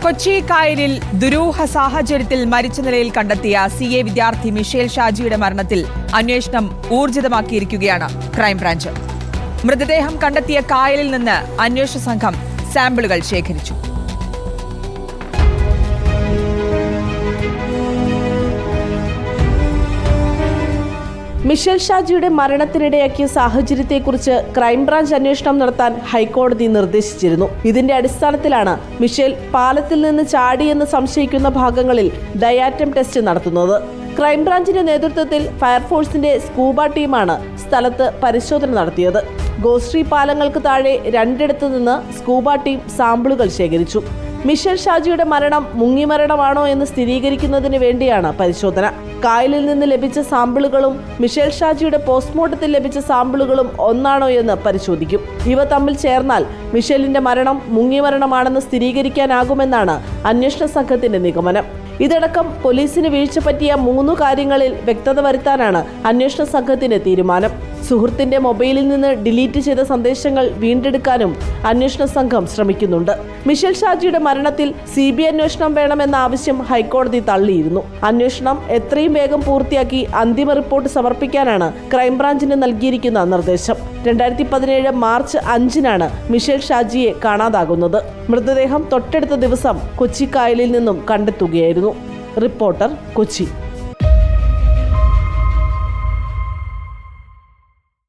കൊച്ചി കായലിൽ ദുരൂഹ സാഹചര്യത്തിൽ മരിച്ച നിലയിൽ കണ്ടെത്തിയ CA വിദ്യാർത്ഥി മിഷേൽ ഷാജിയുടെ മരണത്തിൽ അന്വേഷണം ഊർജിതമാക്കിയിരിക്കുകയാണ് ക്രൈംബ്രാഞ്ച്. മൃതദേഹം കണ്ടെത്തിയ കായലിൽ നിന്ന് അന്വേഷണ സംഘം സാമ്പിളുകൾ ശേഖരിച്ചു. മിഷേൽ ഷാജിയുടെ മരണത്തിനിടയാക്കിയ സാഹചര്യത്തെക്കുറിച്ച് ക്രൈംബ്രാഞ്ച് അന്വേഷണം നടത്താൻ ഹൈക്കോടതി നിർദ്ദേശിച്ചിരുന്നു. ഇതിന്റെ അടിസ്ഥാനത്തിലാണ് മിഷേൽ പാലത്തിൽ നിന്ന് ചാടിയെന്ന് സംശയിക്കുന്ന ഭാഗങ്ങളിൽ ഡയാറ്റം ടെസ്റ്റ് നടത്തുന്നത്. ക്രൈംബ്രാഞ്ചിന്റെ നേതൃത്വത്തിൽ ഫയർഫോഴ്സിന്റെ സ്കൂബ ടീമാണ് സ്ഥലത്ത് പരിശോധന നടത്തിയത്. ഗോശ്രീ പാലങ്ങൾക്ക് താഴെ രണ്ടിടത്തു നിന്ന് സ്കൂബ ടീം സാമ്പിളുകൾ ശേഖരിച്ചു. മിഷേൽ ഷാജിയുടെ മരണം മുങ്ങിമരണമാണോ എന്ന് സ്ഥിരീകരിക്കുന്നതിന് വേണ്ടിയാണ് പരിശോധന. കായലിൽ നിന്ന് ലഭിച്ച സാമ്പിളുകളും മിഷേൽ ഷാജിയുടെ പോസ്റ്റ്മോർട്ടത്തിൽ ലഭിച്ച സാമ്പിളുകളും ഒന്നാണോ എന്ന് പരിശോധിക്കും. ഇവ തമ്മിൽ ചേർന്നാൽ മിഷേലിന്റെ മരണം മുങ്ങിമരണമാണെന്ന് സ്ഥിരീകരിക്കാനാകുമെന്നാണ് അന്വേഷണ സംഘത്തിന്റെ നിഗമനം. ഇതടക്കം പോലീസിന് വീഴ്ച പറ്റിയ 3 കാര്യങ്ങളിൽ വ്യക്തത വരുത്താനാണ് അന്വേഷണ സംഘത്തിന്റെ തീരുമാനം. സുഹൃത്തിന്റെ മൊബൈലിൽ നിന്ന് ഡിലീറ്റ് ചെയ്ത സന്ദേശങ്ങൾ വീണ്ടെടുക്കാനും അന്വേഷണ സംഘം ശ്രമിക്കുന്നുണ്ട്. മിഷേൽ ഷാജിയുടെ മരണത്തിൽ CBI അന്വേഷണം വേണമെന്ന ആവശ്യം ഹൈക്കോടതി തള്ളിയിരുന്നു. അന്വേഷണം എത്രയും വേഗം പൂർത്തിയാക്കി അന്തിമ റിപ്പോർട്ട് സമർപ്പിക്കാനാണ് ക്രൈംബ്രാഞ്ചിന് നൽകിയിരിക്കുന്ന നിർദ്ദേശം. 2017 മാർച്ച് 5-നാണ് മിഷേൽ ഷാജിയെ കാണാതാകുന്നത്. മൃതദേഹം തൊട്ടടുത്ത ദിവസം കൊച്ചി കായലിൽ നിന്നും കണ്ടെത്തുകയായിരുന്നു. റിപ്പോർട്ടർ, കൊച്ചി.